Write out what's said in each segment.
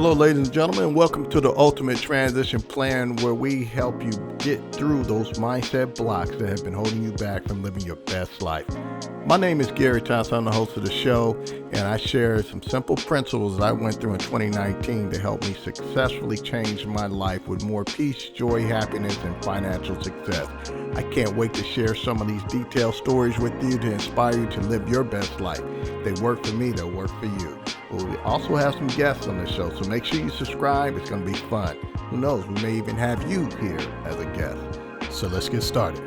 Hello, ladies and gentlemen, and welcome to the Ultimate Transition Plan, where we help you get through those mindset blocks that have been holding you back from living your best life. My name is Gary Thompson. I'm the host of the show, and I share some simple principles that I went through in 2019 to help me successfully change my life with more peace, joy, happiness, and financial success. I can't wait to share some of these detailed stories with you to inspire you to live your best life. They work for me, they'll work for you. We also have some guests on the show, so make sure you subscribe. It's going to be fun. Who knows, we may even have you here as a guest. So let's get started.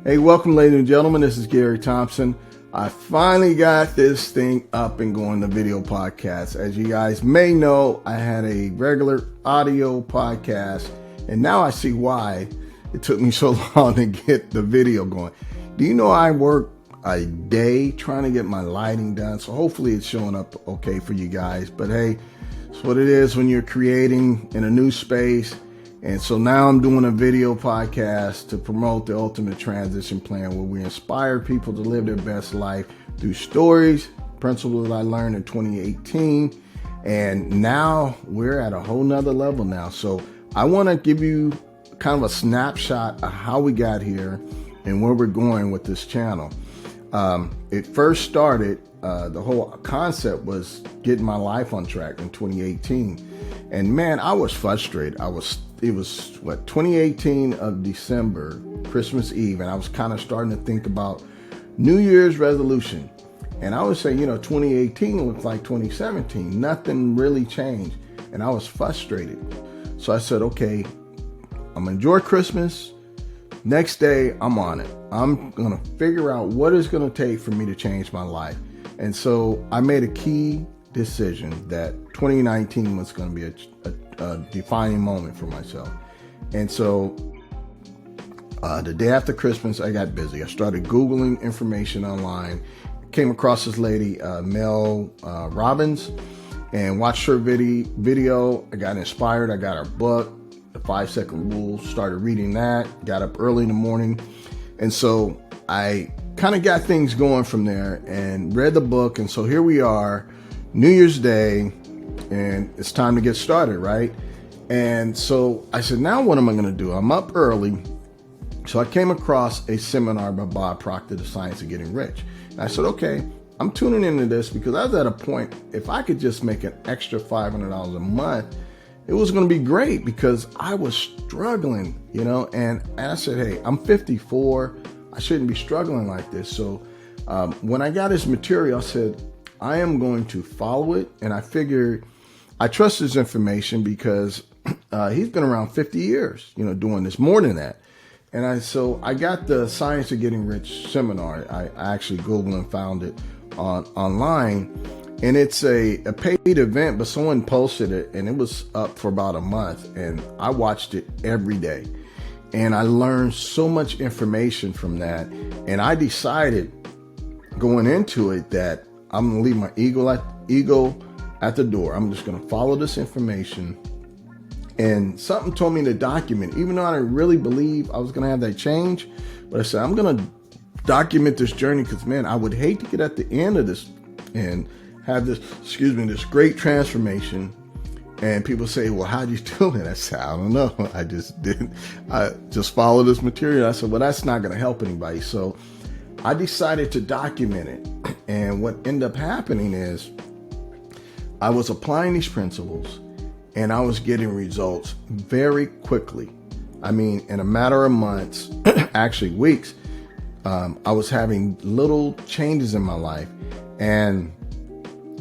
Hey, welcome, ladies and gentlemen. This is Gary Thompson. I finally got this thing up and going, the video podcast. As you guys may know, I had a regular audio podcast, and now I see why it took me so long to get the video going. Do you know I work a day trying to get my lighting done? So hopefully it's showing up okay for you guys. But hey, it's what it is when you're creating in a new space. And so now I'm doing a video podcast to promote the Ultimate Transition Plan, where we inspire people to live their best life through stories, principles I learned in 2018. And now we're at a whole nother level now. So I want to give you kind of a snapshot of how we got here and where we're going with this channel. It first started, the whole concept was getting my life on track in 2018. And man, I was frustrated. It was 2018 of December, Christmas Eve, and I was kind of starting to think about New Year's resolution. And I was saying, 2018 looks like 2017. Nothing really changed. And I was frustrated. So I said, okay, I'm gonna enjoy Christmas. Next day, I'm on it. I'm going to figure out what it's going to take for me to change my life. And so I made a key decision that 2019 was going to be a defining moment for myself. And so the day after Christmas, I got busy. I started Googling information online, came across this lady, Mel Robbins, and watched her video. I got inspired. I got her book, The 5-Second Rule, started reading that, got up early in the morning. And so I kind of got things going from there and read the book. And so here we are, New Year's Day, and it's time to get started, right? And so I said, now what am I going to do? I'm up early. So I came across a seminar by Bob Proctor, The Science of Getting Rich. And I said, okay, I'm tuning into this because I was at a point, if I could just make an extra $500 a month, it was going to be great, because I was struggling, and I said, hey, I'm 54. I shouldn't be struggling like this. So when I got his material, I said, I am going to follow it. And I figured I trust his information because he's been around 50 years, doing this, more than that. And so I got the Science of Getting Rich seminar. I actually Googled and found it online. And it's a paid event, but someone posted it and it was up for about a month, and I watched it every day. And I learned so much information from that. And I decided going into it that I'm going to leave my ego at the door. I'm just going to follow this information. And something told me to document, even though I didn't really believe I was going to have that change. But I said, I'm going to document this journey because, man, I would hate to get at the end of this and have this great transformation, and people say, well, how'd you do it? I said, I don't know. I just followed this material. I said, well, that's not going to help anybody. So I decided to document it. And what ended up happening is I was applying these principles and I was getting results very quickly. I mean, in a matter of months, actually weeks, I was having little changes in my life. And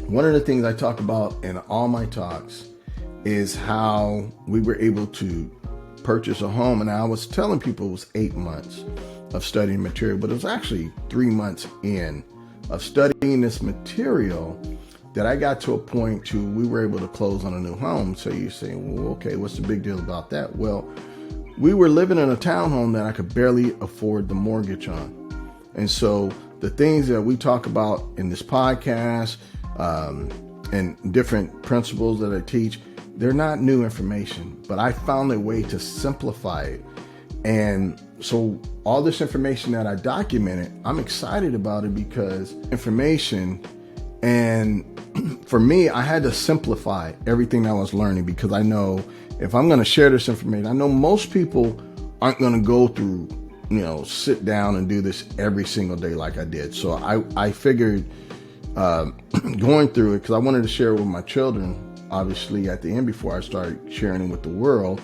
one of the things I talk about in all my talks is how we were able to purchase a home. And I was telling people it was 8 months of studying material, but it was actually 3 months in of studying this material that I got to a point to we were able to close on a new home. So you're saying, well, okay, what's the big deal about that? Well, we were living in a townhome that I could barely afford the mortgage on. And so the things that we talk about in this podcast, and different principles that I teach, they're not new information, but I found a way to simplify it And so all this information that I documented, I'm excited about it because information, and for me, I had to simplify everything I was learning, because I know if I'm going to share this information, I know most people aren't going to go through, sit down and do this every single day like I did. So I figured going through it, because I wanted to share it with my children, obviously at the end before I started sharing it with the world.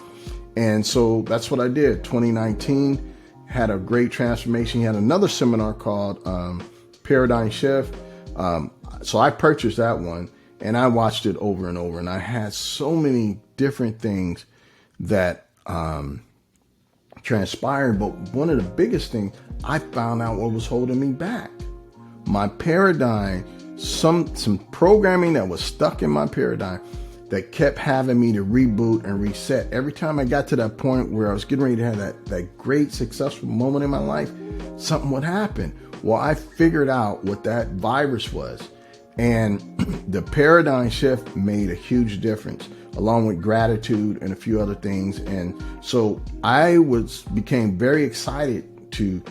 And so that's what I did. 2019 had a great transformation. He had another seminar called Paradigm Shift. So I purchased that one and I watched it over and over. And I had so many different things that transpired. But one of the biggest things, I found out what was holding me back. My paradigm, some programming that was stuck in my paradigm that kept having me to reboot and reset. Every time I got to that point where I was getting ready to have that great successful moment in my life, something would happen. Well, I figured out what that virus was. And the paradigm shift made a huge difference, along with gratitude and a few other things. And so I became very excited to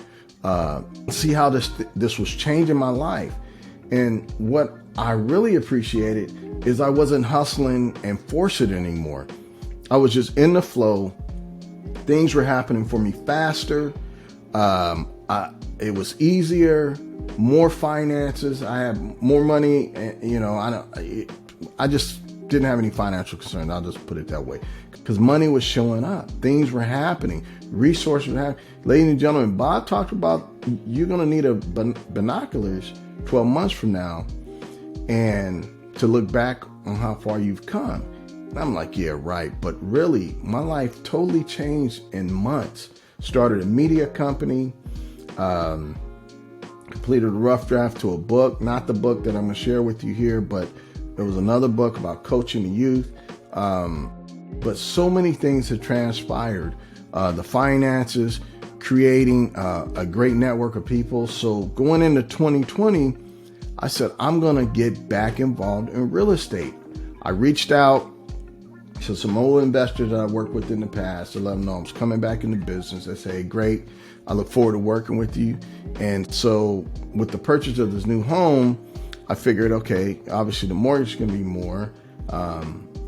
see how this was changing my life. And what I really appreciated is I wasn't hustling and forcing it anymore. I was just in the flow. Things were happening for me faster. It was easier, more finances. I had more money. I just didn't have any financial concerns. I'll just put it that way, because money was showing up. Things were happening. Resources were happening. Ladies and gentlemen, Bob talked about you're going to need binoculars 12 months from now and to look back on how far you've come. And I'm like, yeah, right. But really, my life totally changed in months. Started a media company, completed a rough draft to a book, not the book that I'm going to share with you here, but there was another book about coaching the youth. But so many things have transpired. The finances, creating a great network of people. So going into 2020, I said, I'm going to get back involved in real estate. I reached out to some old investors that I worked with in the past to let them know I was coming back into business. They say, great, I look forward to working with you. And so with the purchase of this new home, I figured, okay, obviously the mortgage is going to be more,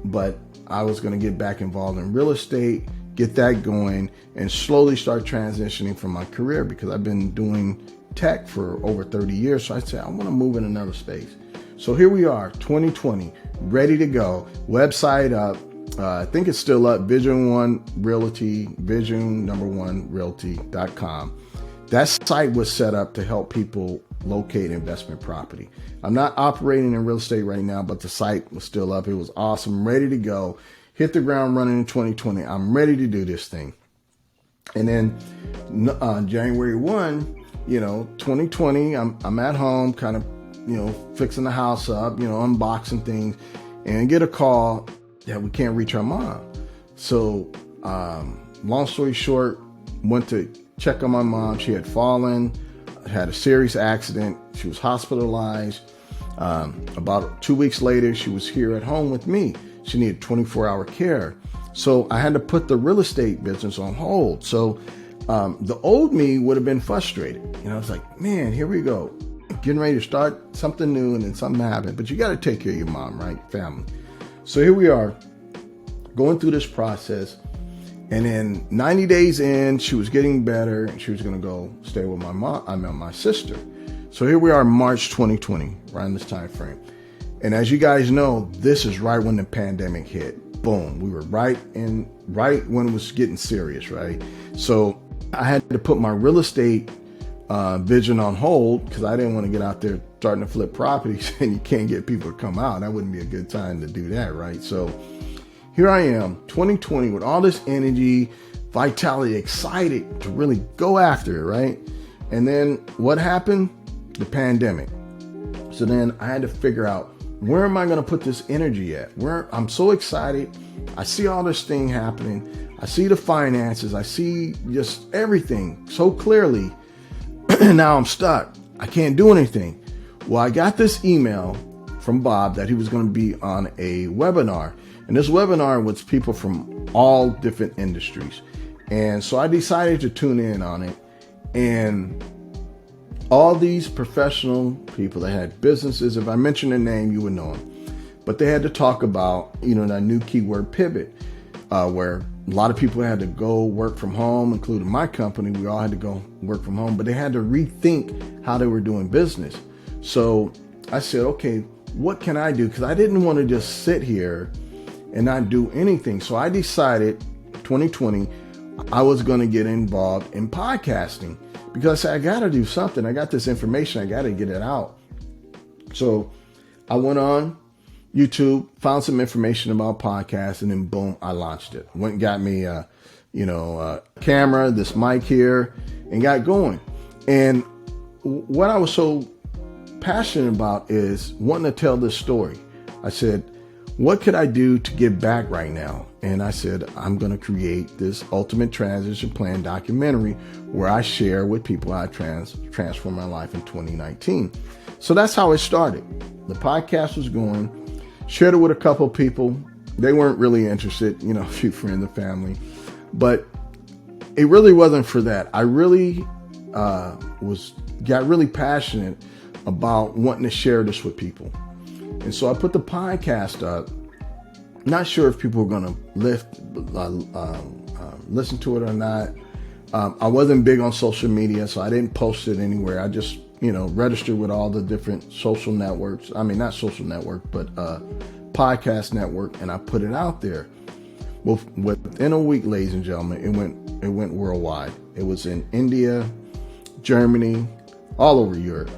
but I was going to get back involved in real estate, get that going, and slowly start transitioning from my career, because I've been doing tech for over 30 years. So I said, I want to move in another space. So here we are, 2020, ready to go. Website up. I think it's still up, Vision One Realty, vision1realty.com. That site was set up to help people locate investment property. I'm not operating in real estate right now, but the site was still up. It was awesome, ready to go. Hit the ground running in 2020. I'm ready to do this thing. And then January 1, 2020, I'm at home kind of, fixing the house up, unboxing things, and get a call that we can't reach our mom. So long story short, went to check on my mom. She had fallen, had a serious accident. She was hospitalized. About 2 weeks later, she was here at home with me. She needed 24-hour care. So I had to put the real estate business on hold. So the old me would have been frustrated. I was like, man, here we go. Getting ready to start something new, and then something happened. But you got to take care of your mom, right? Family. So here we are going through this process. And then 90 days in, she was getting better, and she was going to go stay with my sister. So here we are, March 2020, right in this time frame. And as you guys know, this is right when the pandemic hit. Boom. We were right when it was getting serious, right? So I had to put my real estate vision on hold, because I didn't want to get out there starting to flip properties and you can't get people to come out. That wouldn't be a good time to do that, right? So here I am, 2020, with all this energy, vitality, excited to really go after it, right? And then what happened? The pandemic. So then I had to figure out, where am I going to put this energy at? I'm so excited. I see all this thing happening. I see the finances. I see just everything so clearly. Now I'm stuck. I can't do anything. Well, I got this email from Bob that he was going to be on a webinar. And this webinar was people from all different industries. And so I decided to tune in on it. And all these professional people that had businesses, if I mention their name, you would know them. But they had to talk about, that new keyword pivot, where a lot of people had to go work from home, including my company. We all had to go work from home, but they had to rethink how they were doing business. So I said, okay, what can I do? Because I didn't want to just sit here and not do anything. So I decided 2020, I was going to get involved in podcasting because I said, I got to do something. I got this information. I got to get it out. So I went on YouTube, found some information about podcasts, and then boom, I launched it. Went and got me a camera, this mic here, and got going. And what I was so passionate about is wanting to tell this story. I said, what could I do to give back right now? And I said, I'm going to create this Ultimate Transition Plan documentary where I share with people how I transformed my life in 2019. So that's how it started. The podcast was going, shared it with a couple of people. They weren't really interested, a few friends and family, but it really wasn't for that. I really got really passionate about wanting to share this with people. And so I put the podcast up. Not sure if people were going to listen to it or not. I wasn't big on social media, so I didn't post it anywhere. I just, registered with all the different social networks. I mean, not social network, but podcast network, and I put it out there. Well, within a week, ladies and gentlemen, it went worldwide. It was in India, Germany, all over Europe,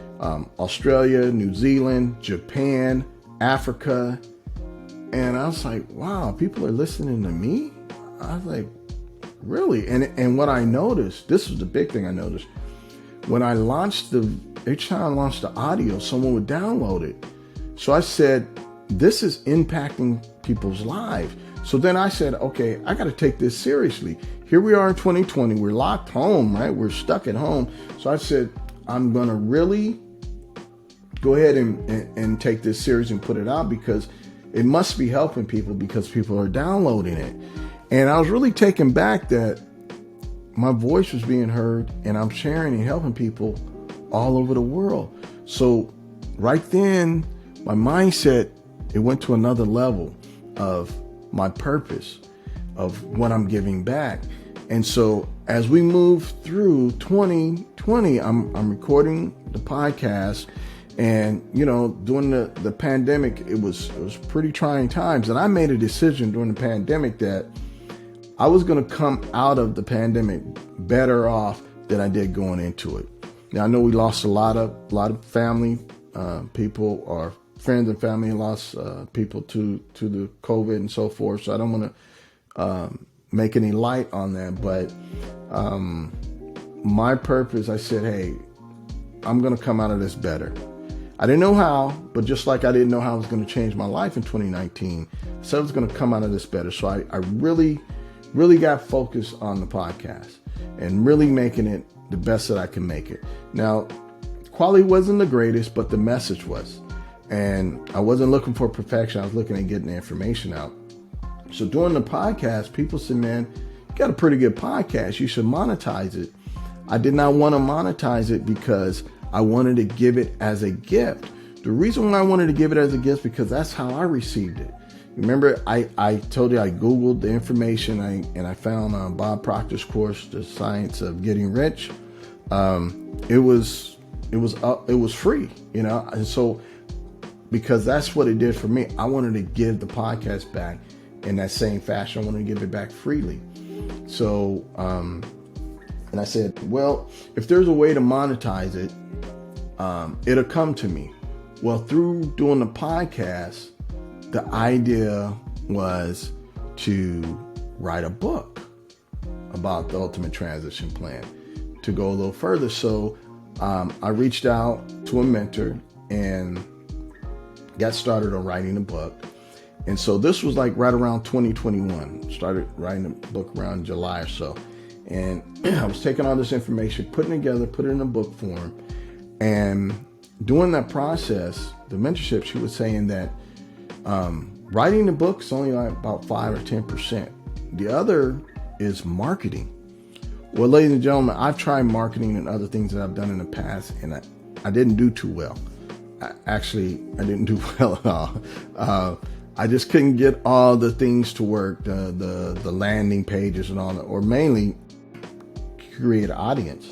Australia, New Zealand, Japan, Africa. And I was like, wow, people are listening to me? I was like, really? And what I noticed, this was the big thing I noticed, when I launched each time I launched the audio, someone would download it. So I said, this is impacting people's lives. So then I said, okay, I got to take this seriously. Here we are in 2020. We're locked home, right? We're stuck at home. So I said, I'm going to really go ahead and take this serious and put it out because it must be helping people because people are downloading it. And I was really taken back that my voice was being heard and I'm sharing and helping people all over the world. So right then, my mindset, it went to another level of my purpose, of what I'm giving back. And so as we move through 2020, I'm recording the podcast. And, during the pandemic, it was pretty trying times. And I made a decision during the pandemic that I was going to come out of the pandemic better off than I did going into it. Now, I know we lost a lot of family, people, or friends and family lost people to the COVID and so forth. So I don't want to make any light on that. But my purpose, I said, hey, I'm going to come out of this better. I didn't know how, but just like I didn't know how I was going to change my life in 2019, so I was going to come out of this better. So I really, really got focused on the podcast and really making it the best that I can make it. Now, quality wasn't the greatest, but the message was. And I wasn't looking for perfection. I was looking at getting the information out. So during the podcast, people said, man, you got a pretty good podcast. You should monetize it. I did not want to monetize it because I wanted to give it as a gift. The reason why I wanted to give it as a gift because that's how I received it. Remember, I told you I Googled the information and I found Bob Proctor's course, The Science of Getting Rich. It was free, and so because that's what it did for me, I wanted to give the podcast back in that same fashion. I wanted to give it back freely. So, and I said, well, if there's a way to monetize it, it'll come to me. Well, through doing the podcast, the idea was to write a book about the Ultimate Transition Plan to go a little further. So I reached out to a mentor and got started on writing a book. And so this was like right around 2021. Started writing the book around July or so. And I was taking all this information, putting it together, put it in a book form. And during that process, the mentorship, she was saying that writing the book is only like about 5 or 10%. The other is marketing. Well, ladies and gentlemen, I've tried marketing and other things that I've done in the past, and I didn't do too well. I didn't do well at all. I just couldn't get all the things to work, the landing pages and all that, or mainly create an audience.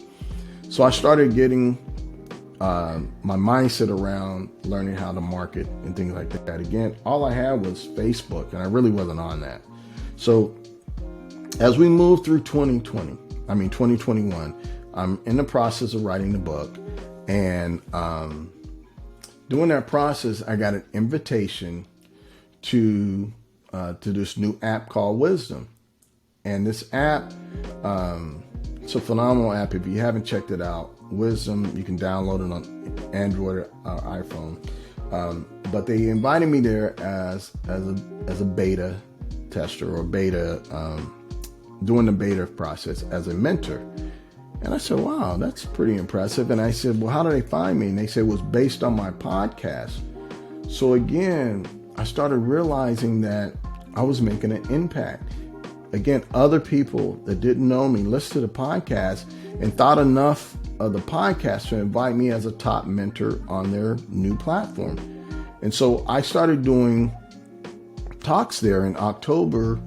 So I started getting my mindset around learning how to market and things like that. Again, all I had was Facebook, and I really wasn't on that. So as we move through 2021, I'm in the process of writing the book, and during that process, I got an invitation to this new app called Wisdom. And this app, it's a phenomenal app. If you haven't checked it out, Wisdom, you can download it on Android or iPhone. But they invited me there as a beta tester, or beta, doing the beta process as a mentor. And I said, wow, that's pretty impressive. And I said, well, how did they find me? And they said it was based on my podcast. So again, I started realizing that I was making an impact. Again, other people that didn't know me listened to the podcast and thought enough of the podcast to invite me as a top mentor on their new platform. And so I started doing talks there in October.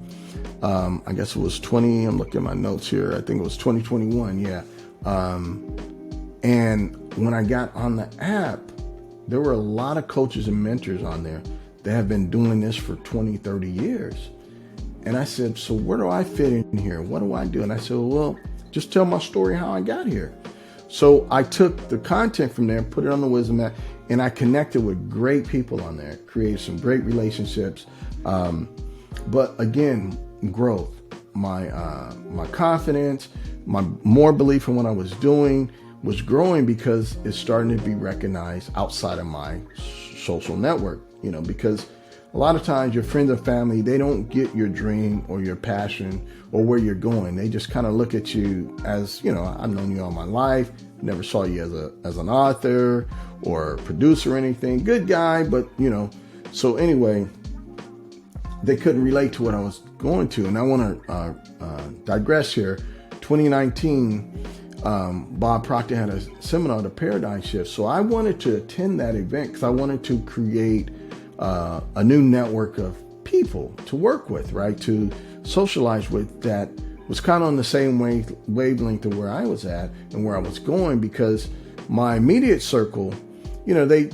I guess it was I'm looking at my notes here. I think it was 2021. Yeah. And when I got on the app, there were a lot of coaches and mentors on there that have been doing this for 20, 30 years. And I said, so where do I fit in here? What do I do? And I said, well, just tell my story how I got here. So I took the content from there, put it on the Wisdom app, and I connected with great people on there, created some great relationships. But again, growth, my confidence, my more belief in what I was doing was growing because it's starting to be recognized outside of my social network, because a lot of times your friends and family, they don't get your dream or your passion or where you're going. They just kind of look at you as, I've known you all my life, never saw you as an author or producer or anything. Good guy, but, so anyway, they couldn't relate to what I was going to. And I want to digress here. 2019, Bob Proctor had a seminar, The Paradigm Shift. So I wanted to attend that event because I wanted to create a new network of people to work with, right? To socialize with that was kind of on the same wavelength to where I was at and where I was going, because my immediate circle, they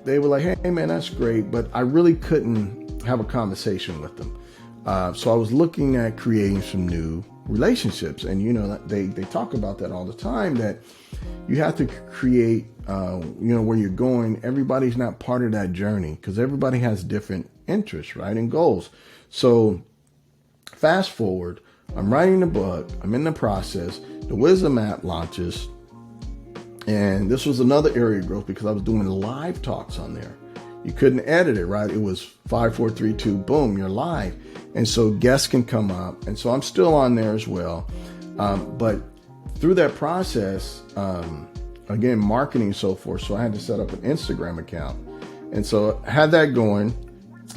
were like, hey man, that's great. But I really couldn't have a conversation with them. So I was looking at creating some new relationships. And, they talk about that all the time, that you have to create, where you're going. Everybody's not part of that journey because everybody has different interests, right? And goals. So fast forward, I'm writing the book. I'm in the process. The Wisdom app launches. And this was another area of growth because I was doing live talks on there. You couldn't edit it, right? It was 5, 4, 3, 2, boom, you're live. And so guests can come up. And so I'm still on there as well. But through that process, again, marketing and so forth. So I had to set up an Instagram account. And so I had that going.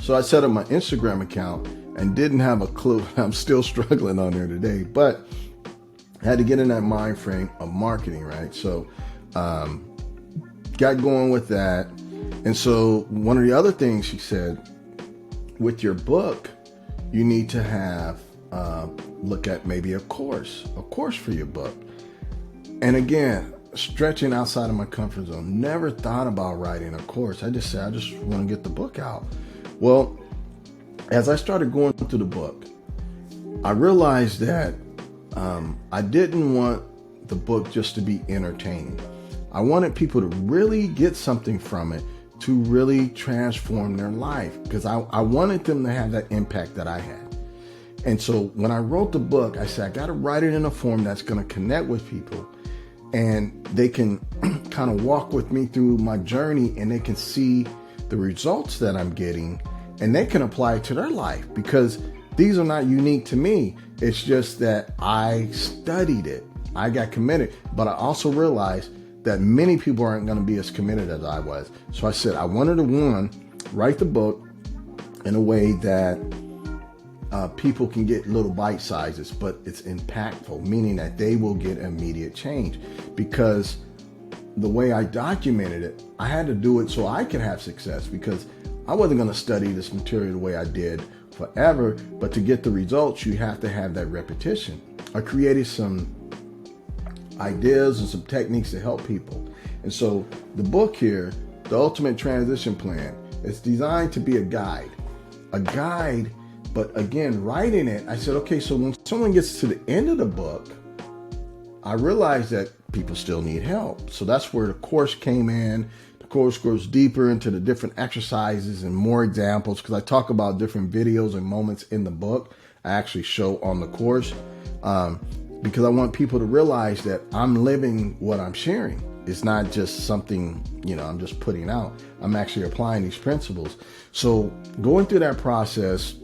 So I set up my Instagram account and didn't have a clue. I'm still struggling on there today, but I had to get in that mind frame of marketing, right? So got going with that. And so one of the other things she said, with your book, you need to have, look at maybe a course for your book. And again, stretching outside of my comfort zone, never thought about writing a course. I just said, I just want to get the book out. Well, as I started going through the book, I realized that I didn't want the book just to be entertaining. I wanted people to really get something from it, to really transform their life, because I wanted them to have that impact that I had. And so when I wrote the book, I said, I got to write it in a form that's going to connect with people, and they can kind of walk with me through my journey, and they can see the results that I'm getting, and they can apply it to their life, because these are not unique to me. It's just that I studied it. I got committed, but I also realized that many people aren't going to be as committed as I was. So I said, I wanted to, write the book in a way that people can get little bite sizes, but it's impactful, meaning that they will get immediate change. Because the way I documented it, I had to do it so I could have success, because I wasn't going to study this material the way I did forever. But to get the results, you have to have that repetition. I created some ideas and some techniques to help people. And so the book here, The Ultimate Transition Plan, is designed to be a guide. But again, writing it, I said, okay, so when someone gets to the end of the book, I realized that people still need help. So that's where the course came in. The course goes deeper into the different exercises and more examples, because I talk about different videos and moments in the book I actually show on the course, because I want people to realize that I'm living what I'm sharing. It's not just something, I'm just putting out. I'm actually applying these principles. So going through that process,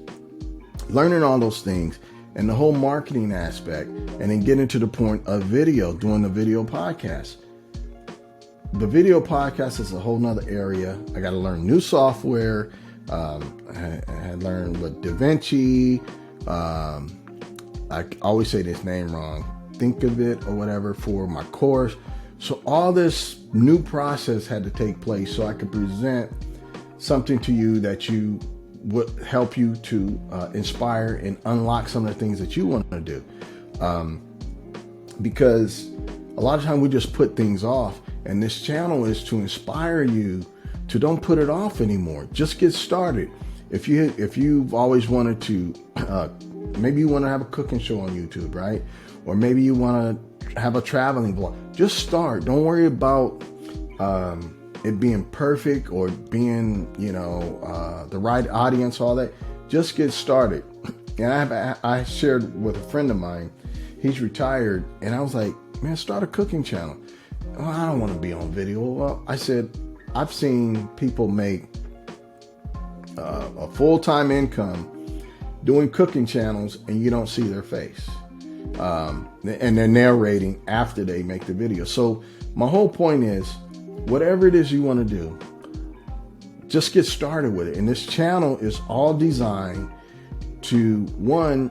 learning all those things, and the whole marketing aspect, and then getting to the point of video, doing the video podcast. The video podcast is a whole nother area. I got to learn new software. I had learned with DaVinci. I always say this name wrong. Think of it or whatever for my course. So all this new process had to take place so I could present something to you that you would help you to inspire and unlock some of the things that you want to do. Because a lot of times we just put things off, and this channel is to inspire you to don't put it off anymore. Just get started. If you've always wanted to, maybe you want to have a cooking show on YouTube, right? Or maybe you want to have a traveling vlog. Just start. Don't worry about it being perfect or being, the right audience, all that. Just get started. And I shared with a friend of mine. He's retired, and I was like, man, start a cooking channel. Oh, I don't want to be on video. Well, I said, I've seen people make a full-time income doing cooking channels, and you don't see their face. And they're narrating after they make the video. So my whole point is, whatever it is you want to do, just get started with it. And this channel is all designed to, one,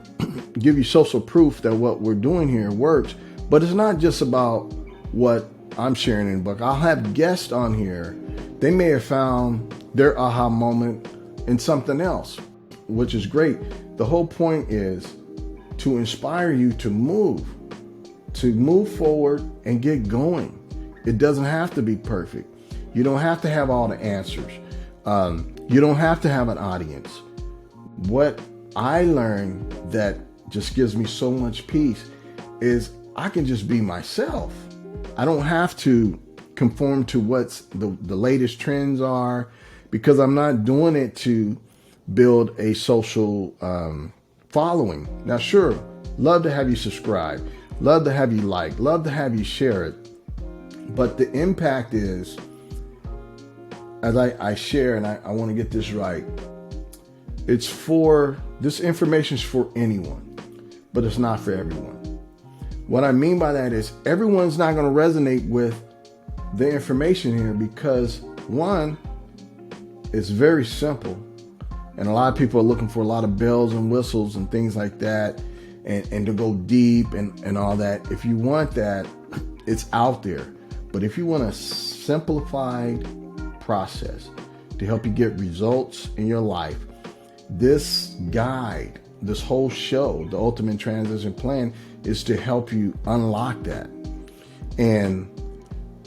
give you social proof that what we're doing here works. But it's not just about what I'm sharing in the book. I'll have guests on here. They may have found their aha moment in something else, which is great. The whole point is to inspire you to move forward and get going. It doesn't have to be perfect. You don't have to have all the answers. You don't have to have an audience. What I learned that just gives me so much peace is I can just be myself. I don't have to conform to what's the latest trends are, because I'm not doing it to build a social following. Now, sure, love to have you subscribe, love to have you like, love to have you share it. But the impact is, as I share, and I want to get this right, this information is for anyone, but it's not for everyone. What I mean by that is everyone's not going to resonate with the information here, because one, it's very simple. And a lot of people are looking for a lot of bells and whistles and things like that, and to go deep and all that. If you want that, it's out there. But if you want a simplified process to help you get results in your life, this guide, this whole show, The Ultimate Transition Plan, is to help you unlock that. And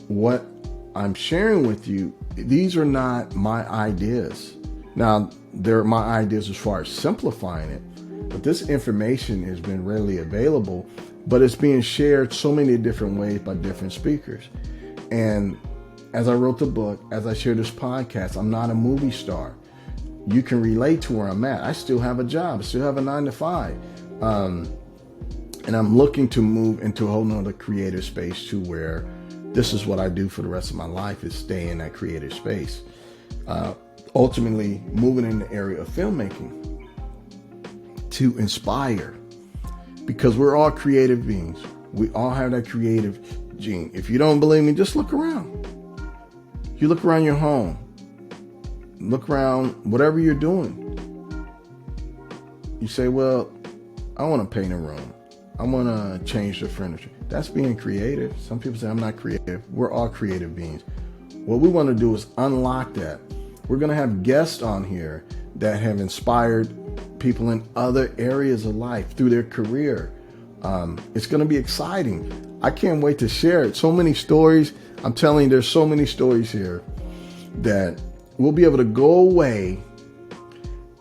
what I'm sharing with you, these are not my ideas. Now, they're my ideas as far as simplifying it, but this information has been readily available, but it's being shared so many different ways by different speakers. And as I wrote the book, as I share this podcast, I'm not a movie star. You can relate to where I'm at. I still have a job. I still have a 9-to-5. And I'm looking to move into a whole nother creative space to where this is what I do for the rest of my life, is stay in that creative space. Ultimately, moving in the area of filmmaking to inspire, because we're all creative beings. We all have that creative gene. If you don't believe me, just look around. You look around your home. Look around whatever you're doing. You say, well, I want to paint a room. I want to change the furniture. That's being creative. Some people say I'm not creative. We're all creative beings. What we want to do is unlock that. We're going to have guests on here that have inspired people in other areas of life through their career. It's going to be exciting. I can't wait to share it. So many stories. I'm telling you, there's so many stories here that we'll be able to go away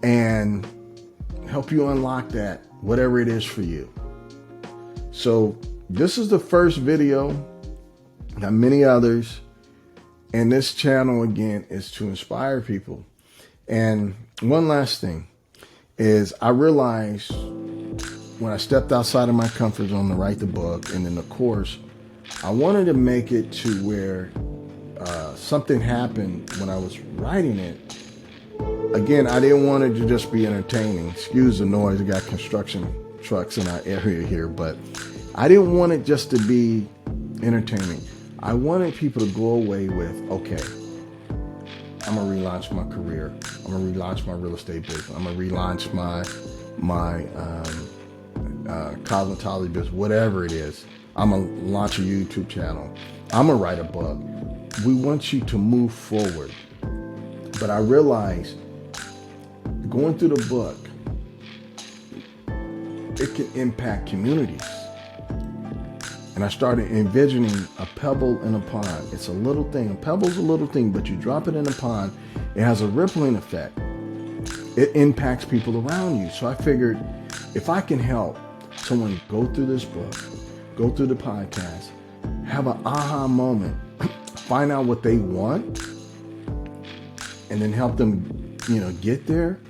and help you unlock that, whatever it is for you. So this is the first video. Got many others. And this channel, again, is to inspire people. And one last thing is I realized when I stepped outside of my comfort zone to write the book and then the course, I wanted to make it to where something happened when I was writing it. Again, I didn't want it to just be entertaining. Excuse the noise. We got construction trucks in our area here, but I didn't want it just to be entertaining. I wanted people to go away with, okay, I'm gonna relaunch my career. I'm gonna relaunch my real estate business. I'm gonna relaunch my cosmetology business, whatever it is. I'm gonna launch a YouTube channel. I'm gonna write a book. We want you to move forward. But I realized going through the book, it can impact communities. And I started envisioning a pebble in a pond. It's a little thing. A pebble's a little thing, but you drop it in a pond, it has a rippling effect. It impacts people around you. So I figured if I can help someone go through this book, go through the podcast, have an aha moment, find out what they want, and then help them, get there.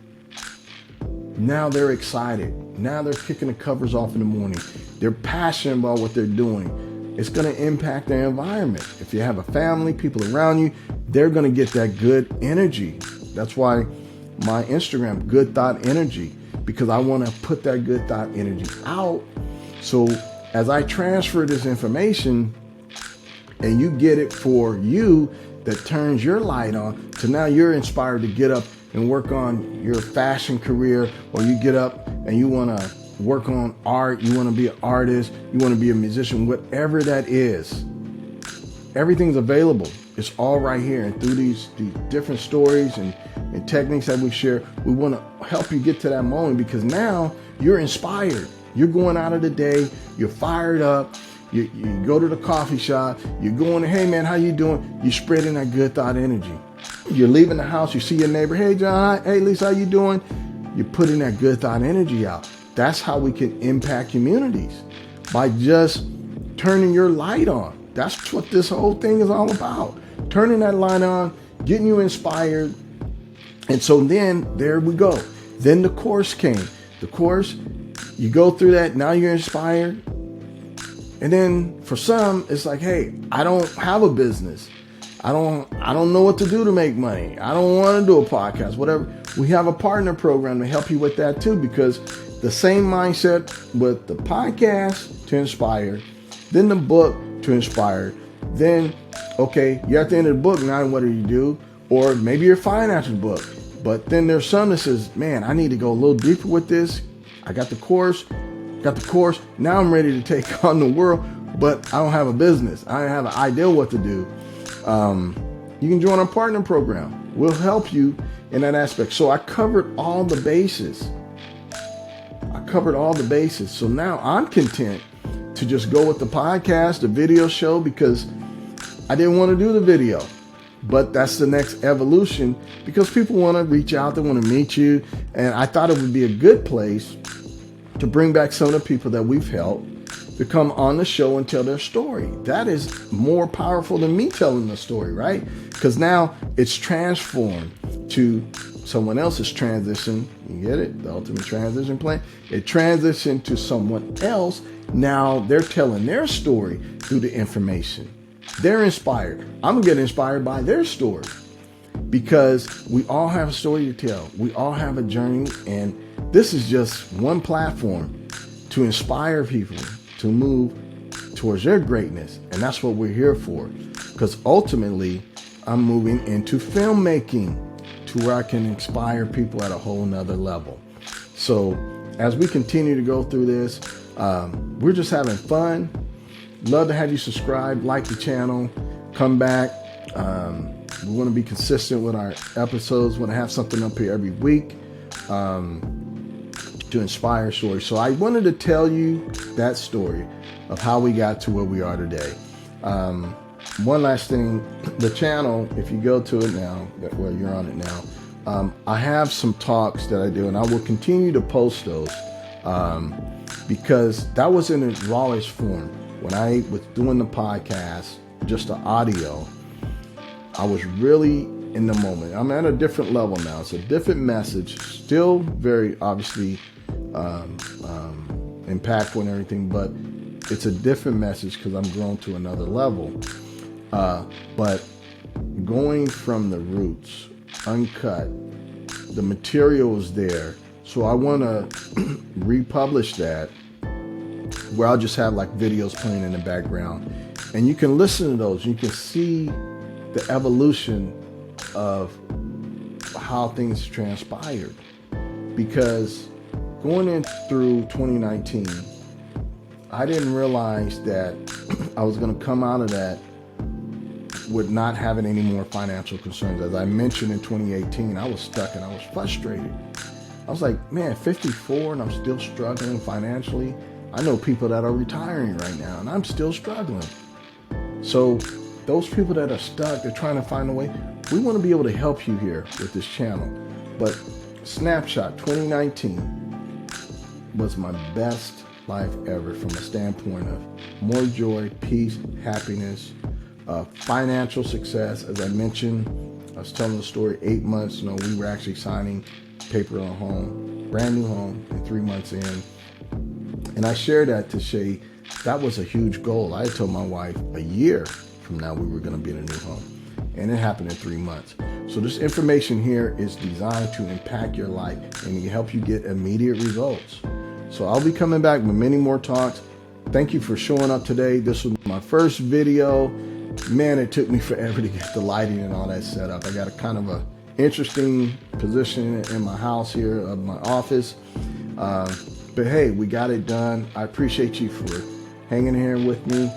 Now they're excited. Now they're kicking the covers off in the morning. They're passionate about what they're doing. It's going to impact their environment. If you have a family, people around you, they're going to get that good energy. That's why my Instagram, Good Thought Energy, because I want to put that good thought energy out. So as I transfer this information and you get it for you, that turns your light on, so now you're inspired to get up and work on your fashion career, or you get up and you want to work on art, you want to be an artist, you want to be a musician, whatever that is. Everything's available. It's all right here. And through these different stories and techniques that we share, we want to help you get to that moment, because now you're inspired. You're going out of the day, you're fired up. You go to the coffee shop, you're going, hey man, how you doing? You're spreading that good thought energy. You're leaving the house, you see your neighbor, hey John, hey Lisa, how you doing? You're putting that good thought energy out. That's how we can impact communities, by just turning your light on. That's what this whole thing is all about. Turning that light on, getting you inspired. And so then there we go. Then the course came. The course, you go through that, now you're inspired. And then for some, it's like, hey, I don't have a business. I don't know what to do to make money. I don't want to do a podcast, whatever. We have a partner program to help you with that too, because the same mindset with the podcast to inspire, then the book to inspire, then, okay, you're at the end of the book, now what do you do? Or maybe your finances book. But then there's some that says, man, I need to go a little deeper with this. I got the course. Now I'm ready to take on the world, but I don't have a business. I don't have an idea what to do. You can join our partner program. We'll help you in that aspect. So I covered all the bases. So now I'm content to just go with the podcast, the video show, because I didn't want to do the video. But that's the next evolution, because people want to reach out, they want to meet you. And I thought it would be a good place to bring back some of the people that we've helped to come on the show and tell their story. That is more powerful than me telling the story, right? Because now it's transformed to someone else's transition. You get it? The ultimate transition plan. It transitioned to someone else. Now they're telling their story through the information. They're inspired. I'm getting inspired by their story, because we all have a story to tell. We all have a journey, and this is just one platform to inspire people to move towards their greatness. And that's what we're here for, because ultimately I'm moving into filmmaking to where I can inspire people at a whole nother level. So as we continue to go through this, we're just having fun. Love to have you subscribe, like the channel, come back. We want to be consistent with our episodes. We want to have something up here every week to inspire stories. So I wanted to tell you that story of how we got to where we are today. One last thing, the channel, if you go to it now, well, you're on it now, I have some talks that I do, and I will continue to post those because that was in its rawest form. When I was doing the podcast, just the audio, I was really in the moment. I'm at a different level now. It's a different message, still very obviously impactful and everything, but it's a different message because I'm grown to another level. But going from the roots, uncut, the material is there. So I want to republish that, where I'll just have like videos playing in the background, and you can listen to those. You can see the evolution of how things transpired, because going in through 2019, I didn't realize that I was going to come out of that with not having any more financial concerns. As I mentioned in 2018, I was stuck and I was frustrated. I was like, man, 54 and I'm still struggling financially. I know people that are retiring right now and I'm still struggling. So those people that are stuck, they're trying to find a way. We want to be able to help you here with this channel. But snapshot 2019 was my best life ever from a standpoint of more joy, peace, happiness, financial success. As I mentioned, I was telling the story 8 months. We were actually signing paper on a home, brand new home, and 3 months in. And I shared that to say that was a huge goal. I had told my wife a year from now we were going to be in a new home, and it happened in 3 months. So this information here is designed to impact your life and help you get immediate results. So I'll be coming back with many more talks. Thank you for showing up today. This was my first video. Man, it took me forever to get the lighting and all that set up. I got a kind of a interesting position in my house here of my office. But hey, we got it done. I appreciate you for hanging here with me.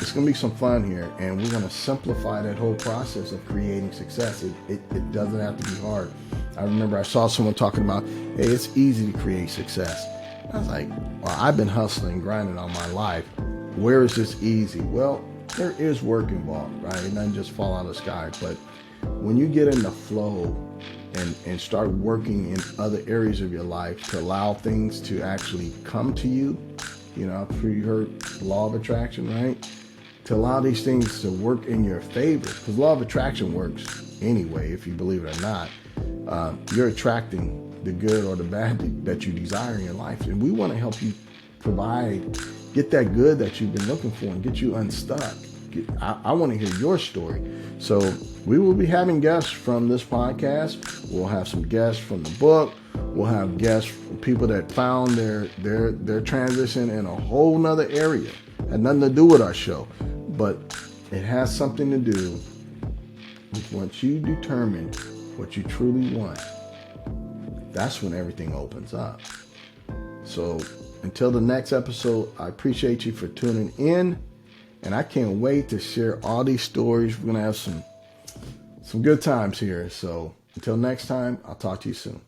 It's going to be some fun here, and we're going to simplify that whole process of creating success. It doesn't have to be hard. I remember I saw someone talking about, hey, it's easy to create success. I was like, well, I've been hustling, grinding all my life. Where is this easy? Well, there is work involved, right? It doesn't just fall out of the sky. But when you get in the flow and start working in other areas of your life to allow things to actually come to you, I'm sure you heard law of attraction, right? To allow these things to work in your favor, because law of attraction works anyway, if you believe it or not. You're attracting the good or the bad that you desire in your life. And we want to help you get that good that you've been looking for and get you unstuck. I want to hear your story. So we will be having guests from this podcast. We'll have some guests from the book. We'll have guests from people that found their transition in a whole nother area. Had nothing to do with our show, but it has something to do with once you determine what you truly want, that's when everything opens up. So until the next episode, I appreciate you for tuning in, and I can't wait to share all these stories. We're going to have some good times here. So until next time, I'll talk to you soon.